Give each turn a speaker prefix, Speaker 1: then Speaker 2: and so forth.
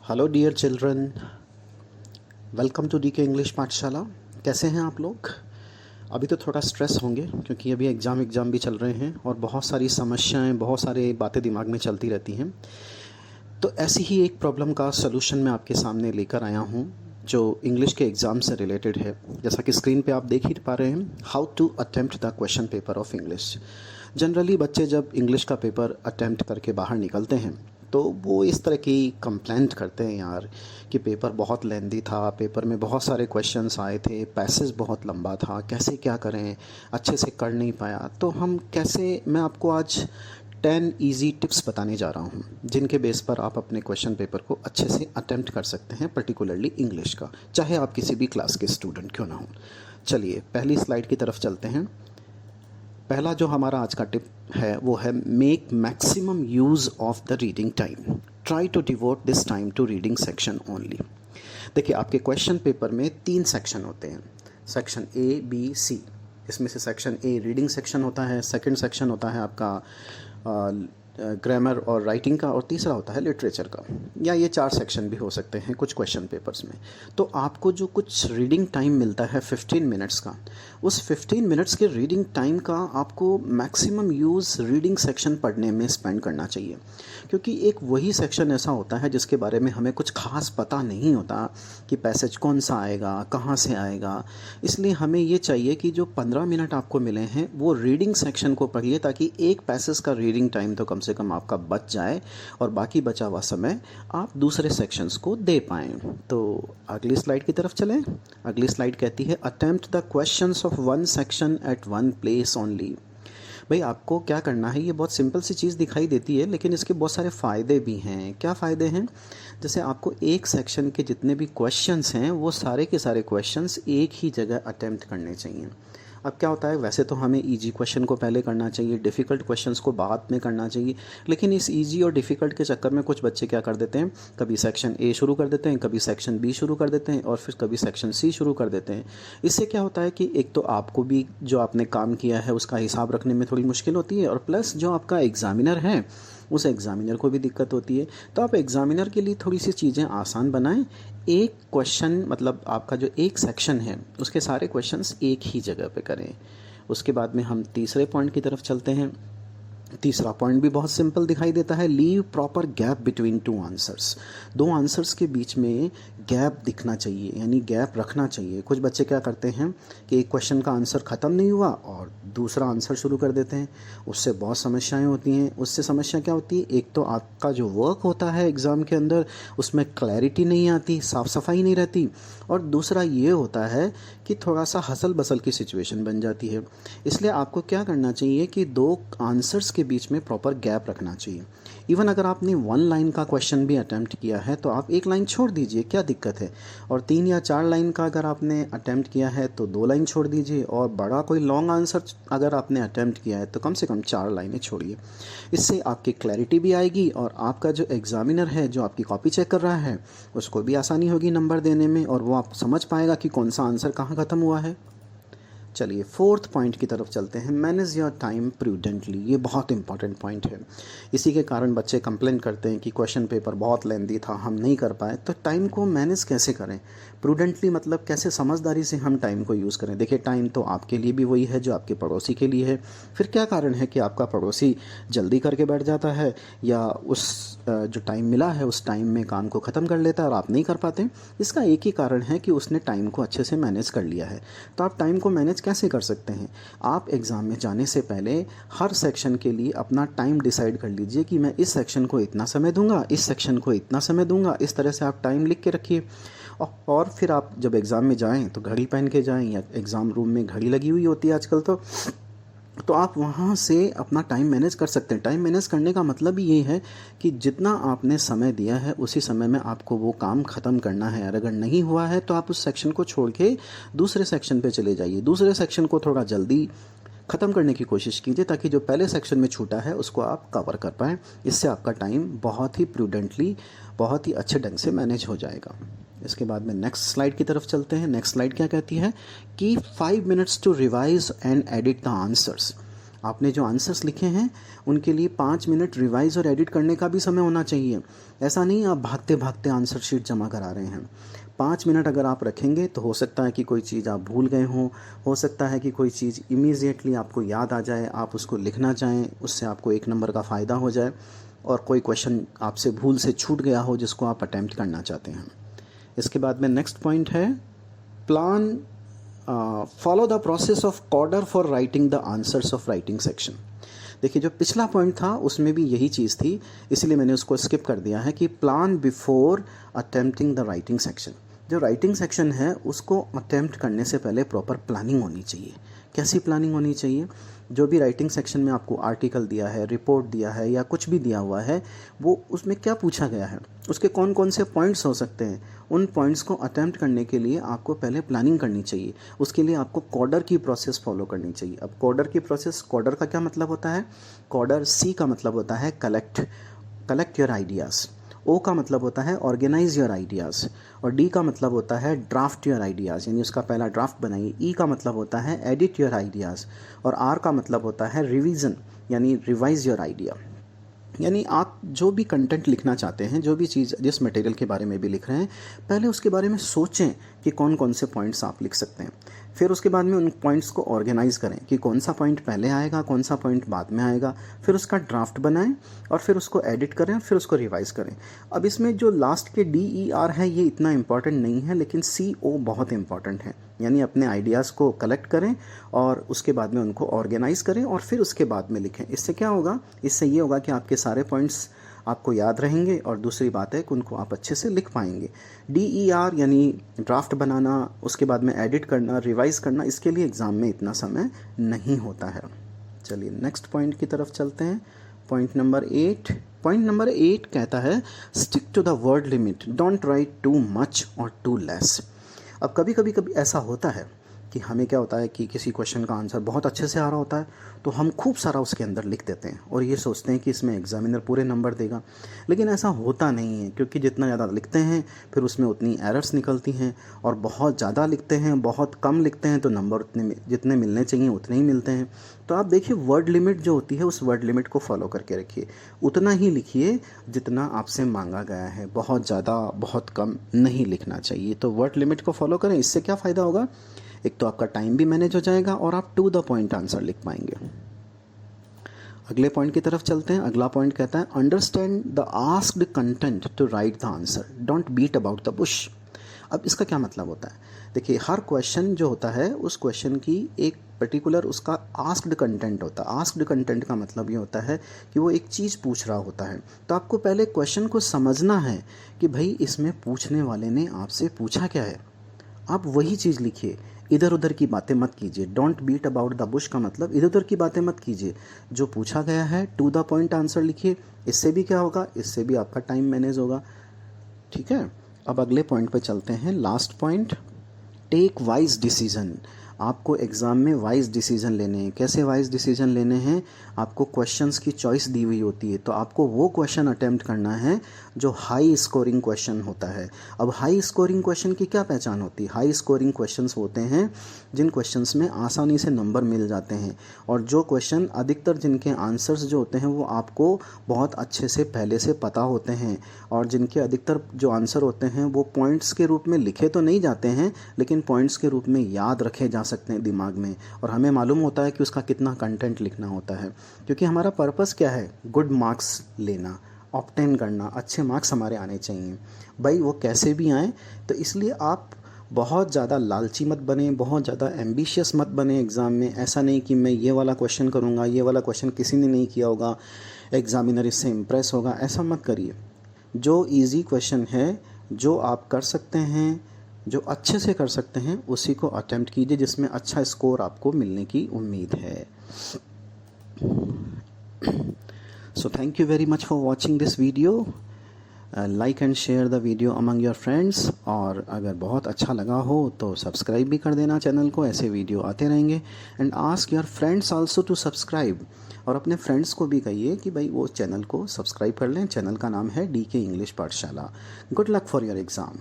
Speaker 1: Hello dear children, welcome to DK English पाठशाला। कैसे हैं आप लोग? अभी तो थोड़ा स्ट्रेस होंगे क्योंकि अभी एग्ज़ाम भी चल रहे हैं और बहुत सारी समस्याएं, बहुत सारी बातें दिमाग में चलती रहती हैं। तो ऐसी ही एक प्रॉब्लम का सलूशन मैं आपके सामने लेकर आया हूं जो इंग्लिश के एग्ज़ाम से रिलेटेड है। जैसा कि स्क्रीन पे आप देख ही पा रहे हैं, how to attempt the question paper of English. Generally बच्चे जब इंग्लिश का पेपर अटेम्प्ट करके बाहर निकलते हैं तो वो इस तरह की कंप्लेंट करते हैं यार कि पेपर बहुत लेंदी था, पेपर में बहुत सारे क्वेश्चंस आए थे, पैसेज बहुत लंबा था, कैसे क्या करें, अच्छे से कर नहीं पाया। तो मैं आपको आज 10 इजी टिप्स बताने जा रहा हूँ जिनके बेस पर आप अपने क्वेश्चन पेपर को अच्छे से अटेम्प्ट कर सकते हैं, पर्टिकुलरली इंग्लिश का, चाहे आप किसी भी क्लास के स्टूडेंट क्यों ना हो। चलिए पहली स्लाइड की तरफ चलते हैं। पहला जो हमारा आज का टिप है वो है make maximum use of the reading time. Try to devote this time to reading section only. देखिए आपके क्वेश्चन पेपर में 3 सेक्शन होते हैं, सेक्शन ए बी सी। इसमें से सेक्शन ए रीडिंग सेक्शन होता है, सेकंड सेक्शन होता है आपका ग्रामर और राइटिंग का, और तीसरा होता है लिटरेचर का, या ये 4 सेक्शन भी हो सकते हैं कुछ क्वेश्चन पेपर्स में। तो आपको जो कुछ रीडिंग टाइम मिलता है 15 मिनट्स का, उस 15 मिनट्स के रीडिंग टाइम का आपको मैक्सिमम यूज़ रीडिंग सेक्शन पढ़ने में स्पेंड करना चाहिए। क्योंकि एक वही सेक्शन ऐसा होता है जिसके बारे में हमें कुछ खास पता नहीं होता कि पैसेज कौन सा आएगा, कहाँ से आएगा। इसलिए हमें ये चाहिए कि जो 15 मिनट आपको मिले हैं वो रीडिंग सेक्शन को पढ़िए, ताकि एक पैसेज का रीडिंग टाइम तो कम से कम आपका बच जाए और बाकी बचा हुआ समय आप दूसरे सेक्शंस को दे पाएँ। तो अगली स्लाइड की तरफ चलें। अगली स्लाइड कहती है attempt the questions of one section at one place only. भाई आपको क्या करना है, ये बहुत सिंपल सी चीज़ दिखाई देती है लेकिन इसके बहुत सारे फ़ायदे भी हैं। क्या फ़ायदे हैं? जैसे आपको एक सेक्शन के जितने भी क्वेश्चंस हैं वो सारे के सारे क्वेश्चंस एक ही जगह अटेम्प्ट करने चाहिए। अब क्या होता है, वैसे तो हमें इजी क्वेश्चन को पहले करना चाहिए, डिफ़िकल्ट क्वेश्चंस को बाद में करना चाहिए, लेकिन इस इजी और डिफ़िकल्ट के चक्कर में कुछ बच्चे क्या कर देते हैं, कभी सेक्शन ए शुरू कर देते हैं, कभी सेक्शन बी शुरू कर देते हैं और फिर कभी सेक्शन सी शुरू कर देते हैं। इससे क्या होता है कि एक तो आपको भी जो आपने काम किया है उसका हिसाब रखने में थोड़ी मुश्किल होती है, और प्लस जो आपका एग्ज़ामिनर है उस एग्ज़ामिनर को भी दिक्कत होती है। तो आप एग्ज़ामिनर के लिए थोड़ी सी चीज़ें आसान बनाएं। एक क्वेश्चन मतलब आपका जो एक सेक्शन है उसके सारे क्वेश्चंस एक ही जगह पे करें। उसके बाद में हम तीसरे पॉइंट की तरफ चलते हैं। तीसरा पॉइंट भी बहुत सिंपल दिखाई देता है, leave proper gap between 2 answers. 2 answers के बीच में गैप दिखना चाहिए, यानी गैप रखना चाहिए। कुछ बच्चे क्या करते हैं कि एक क्वेश्चन का आंसर ख़त्म नहीं हुआ और दूसरा आंसर शुरू कर देते हैं, उससे बहुत समस्याएं होती हैं। उससे समस्या क्या होती है, एक तो आपका जो वर्क होता है एग्ज़ाम के अंदर उसमें क्लैरिटी नहीं आती, साफ़ सफाई नहीं रहती, और दूसरा ये होता है कि थोड़ा सा हसल बसल की सिचुएशन बन जाती है। इसलिए आपको क्या करना चाहिए कि 2 आंसर्स के बीच में प्रॉपर गैप रखना चाहिए। इवन अगर आपने 1 लाइन का क्वेश्चन भी अटेम्प्ट किया है तो आप 1 लाइन छोड़ दीजिए, क्या दिक्कत है। और 3 या 4 लाइन का अगर आपने अटेम्प्ट किया है तो 2 लाइन छोड़ दीजिए, और बड़ा कोई लॉन्ग आंसर अगर आपने अटेम्प्ट किया है तो कम से कम 4 लाइनें छोड़िए। इससे आपकी क्लैरिटी भी आएगी और आपका जो एग्ज़ामिनर है जो आपकी कॉपी चेक कर रहा है उसको भी आसानी होगी नंबर देने में, और वो आप समझ पाएगा कि कौन सा आंसर कहाँ ख़त्म हुआ है। चलिए 4th पॉइंट की तरफ चलते हैं, मैनेज योर टाइम प्रूडेंटली। ये बहुत इंपॉर्टेंट पॉइंट है। इसी के कारण बच्चे कंप्लेन करते हैं कि क्वेश्चन पेपर बहुत लेंदी था, हम नहीं कर पाए। तो टाइम को मैनेज कैसे करें प्रूडेंटली, मतलब कैसे समझदारी से हम टाइम को यूज़ करें। देखिए टाइम तो आपके लिए भी वही है जो आपके पड़ोसी के लिए है। फिर क्या कारण है कि आपका पड़ोसी जल्दी करके बैठ जाता है या उस जो टाइम मिला है उस टाइम में काम को ख़त्म कर लेता है और आप नहीं कर पाते? इसका एक ही कारण है कि उसने टाइम को अच्छे से मैनेज कर लिया है। तो आप टाइम को मैनेज कैसे कर सकते हैं? आप एग्ज़ाम में जाने से पहले हर सेक्शन के लिए अपना टाइम डिसाइड कर लीजिए कि मैं इस सेक्शन को इतना समय दूंगा, इस सेक्शन को इतना समय दूंगा। इस तरह से आप टाइम लिख के रखिए, और फिर आप जब एग्ज़ाम में जाएं तो घड़ी पहन के जाएं, या एग्ज़ाम रूम में घड़ी लगी हुई होती है आजकल तो आप वहाँ से अपना टाइम मैनेज कर सकते हैं। टाइम मैनेज करने का मतलब ये है कि जितना आपने समय दिया है उसी समय में आपको वो काम ख़त्म करना है, और अगर नहीं हुआ है तो आप उस सेक्शन को छोड़ के दूसरे सेक्शन पे चले जाइए। दूसरे सेक्शन को थोड़ा जल्दी ख़त्म करने की कोशिश कीजिए ताकि जो पहले सेक्शन में छूटा है उसको आप कवर कर पाएँ। इससे आपका टाइम बहुत ही प्रूडेंटली, बहुत ही अच्छे ढंग से मैनेज हो जाएगा। इसके बाद में नेक्स्ट स्लाइड की तरफ चलते हैं। नेक्स्ट स्लाइड क्या कहती है कि 5 minutes to revise and edit the answers. आपने जो आंसर्स लिखे हैं उनके लिए 5 मिनट रिवाइज और एडिट करने का भी समय होना चाहिए। ऐसा नहीं आप भागते भागते आंसर शीट जमा करा रहे हैं। 5 मिनट अगर आप रखेंगे तो हो सकता है कि कोई चीज़ आप भूल गए हों, हो सकता है कि कोई चीज़ इमीडिएटली आपको याद आ जाए, आप उसको लिखना चाहें, उससे आपको 1 नंबर का फ़ायदा हो जाए, और कोई क्वेश्चन आपसे भूल से छूट गया हो जिसको आप अटैम्प्ट करना चाहते हैं। इसके बाद में नेक्स्ट पॉइंट है plan follow the process of order for writing the answers of writing section. देखिए जो पिछला पॉइंट था उसमें भी यही चीज़ थी, इसलिए मैंने उसको स्किप कर दिया है कि plan before attempting the writing section. जो राइटिंग सेक्शन है उसको अटेम्प्ट करने से पहले प्रॉपर प्लानिंग होनी चाहिए। कैसी प्लानिंग होनी चाहिए? जो भी राइटिंग सेक्शन में आपको आर्टिकल दिया है, रिपोर्ट दिया है या कुछ भी दिया हुआ है, वो उसमें क्या पूछा गया है, उसके कौन कौन से पॉइंट्स हो सकते हैं, उन पॉइंट्स को अटेम्प्ट करने के लिए आपको पहले प्लानिंग करनी चाहिए। उसके लिए आपको कॉर्डर की प्रोसेस फॉलो करनी चाहिए। अब कॉर्डर की प्रोसेस, कॉर्डर का क्या मतलब होता है? कॉर्डर सी का मतलब होता है कलेक्ट योर आइडियाज़, ओ का मतलब होता है ऑर्गेनाइज योर आइडियाज़, और डी का मतलब होता है ड्राफ्ट योर आइडियाज़, यानी उसका पहला ड्राफ्ट बनाइए। ई का मतलब होता है एडिट योर आइडियाज़, और आर का मतलब होता है रिवीजन, यानी रिवाइज योर आइडिया। यानी आप जो भी कंटेंट लिखना चाहते हैं, जो भी चीज़, जिस मटेरियल के बारे में भी लिख रहे हैं, पहले उसके बारे में सोचें कि कौन कौन से पॉइंट्स आप लिख सकते हैं। फिर उसके बाद में उन पॉइंट्स को ऑर्गेनाइज करें कि कौन सा पॉइंट पहले आएगा, कौन सा पॉइंट बाद में आएगा। फिर उसका ड्राफ्ट बनाएं और फिर उसको एडिट करें और फिर उसको रिवाइज करें। अब इसमें जो लास्ट के DER है ये इतना इम्पॉर्टेंट नहीं है, लेकिन CO बहुत इम्पॉर्टेंट है। यानी अपने आइडियाज़ को कलेक्ट करें और उसके बाद में उनको ऑर्गेनाइज करें और फिर उसके बाद में लिखें। इससे क्या होगा? इससे ये होगा कि आपके सारे पॉइंट्स आपको याद रहेंगे, और दूसरी बात है कि उनको आप अच्छे से लिख पाएंगे। DER यानी ड्राफ्ट बनाना, उसके बाद में एडिट करना, रिवाइज करना, इसके लिए एग्ज़ाम में इतना समय नहीं होता है। चलिए नेक्स्ट पॉइंट की तरफ चलते हैं। पॉइंट नंबर 8 कहता है stick to the word limit, don't write too much और टू लेस। अब कभी ऐसा होता है कि हमें क्या होता है कि किसी क्वेश्चन का आंसर बहुत अच्छे से आ रहा होता है तो हम खूब सारा उसके अंदर लिख देते हैं और ये सोचते हैं कि इसमें एग्जामिनर पूरे नंबर देगा, लेकिन ऐसा होता नहीं है। क्योंकि जितना ज़्यादा लिखते हैं फिर उसमें उतनी एरर्स निकलती हैं, और बहुत ज़्यादा लिखते हैं, बहुत कम लिखते हैं तो नंबर उतने जितने मिलने चाहिए उतने ही मिलते हैं। तो आप देखिए वर्ड लिमिट जो होती है उस वर्ड लिमिट को फॉलो करके रखिए, उतना ही लिखिए जितना आपसे मांगा गया है, बहुत ज़्यादा बहुत कम नहीं लिखना चाहिए। तो वर्ड लिमिट को फॉलो करें। इससे क्या फ़ायदा होगा? एक तो आपका टाइम भी मैनेज हो जाएगा और आप टू द पॉइंट आंसर लिख पाएंगे। अगले पॉइंट की तरफ चलते हैं। अगला पॉइंट कहता है understand the asked content to write the answer, don't beat about the bush. अब इसका क्या मतलब होता है? देखिए हर क्वेश्चन जो होता है उस क्वेश्चन की एक पर्टिकुलर उसका आस्क्ड कंटेंट होता है। आस्क्ड कंटेंट का मतलब ये होता है कि वो एक चीज़ पूछ रहा होता है, तो आपको पहले क्वेश्चन को समझना है कि भाई इसमें पूछने वाले ने आपसे पूछा क्या है। आप वही चीज़ लिखिए, इधर उधर की बातें मत कीजिए। Don't beat about the bush का मतलब इधर उधर की बातें मत कीजिए, जो पूछा गया है टू द पॉइंट आंसर लिखिए। इससे भी क्या होगा? इससे भी आपका टाइम मैनेज होगा। ठीक है, अब अगले पॉइंट पे चलते हैं। Last point, take wise decision. आपको एग्ज़ाम में वाइज डिसीजन लेने हैं। कैसे वाइज डिसीजन लेने हैं? आपको क्वेश्चंस की चॉइस दी हुई होती है, तो आपको वो क्वेश्चन अटेम्प्ट करना है जो हाई स्कोरिंग क्वेश्चन होता है। अब हाई स्कोरिंग क्वेश्चन की क्या पहचान होती है? हाई स्कोरिंग क्वेश्चंस होते हैं जिन क्वेश्चंस में आसानी से नंबर मिल जाते हैं, और जो क्वेश्चन अधिकतर जिनके आंसर्स जो होते हैं वो आपको बहुत अच्छे से पहले से पता होते हैं, और जिनके अधिकतर जो आंसर होते हैं वो पॉइंट्स के रूप में लिखे तो नहीं जाते हैं, लेकिन पॉइंट्स के रूप में याद रखे जा सकते हैं दिमाग में, और हमें मालूम होता है कि उसका कितना कंटेंट लिखना होता है। क्योंकि हमारा पर्पस क्या है? गुड मार्क्स लेना, ऑब्टेन करना, अच्छे मार्क्स हमारे आने चाहिए भाई, वो कैसे भी आएँ। तो इसलिए आप बहुत ज़्यादा लालची मत बने, बहुत ज़्यादा एम्बिशियस मत बने एग्ज़ाम में। ऐसा नहीं कि मैं ये वाला क्वेश्चन करूँगा, ये वाला क्वेश्चन किसी ने नहीं किया होगा, एग्ज़ामिनर इससे इम्प्रेस होगा, ऐसा मत करिए। जो इजी क्वेश्चन है, जो आप कर सकते हैं, जो अच्छे से कर सकते हैं, उसी को अटेम्प्ट कीजिए जिसमें अच्छा स्कोर आपको मिलने की उम्मीद है। So thank you very much for watching this video. Like and share the video among your friends, और अगर बहुत अच्छा लगा हो तो सब्सक्राइब भी कर देना चैनल को, ऐसे वीडियो आते रहेंगे। And ask your friends also to subscribe, और अपने फ्रेंड्स को भी कहिए कि भाई वो चैनल को सब्सक्राइब कर लें। चैनल का नाम है DK इंग्लिश पाठशाला। Good luck for your exam.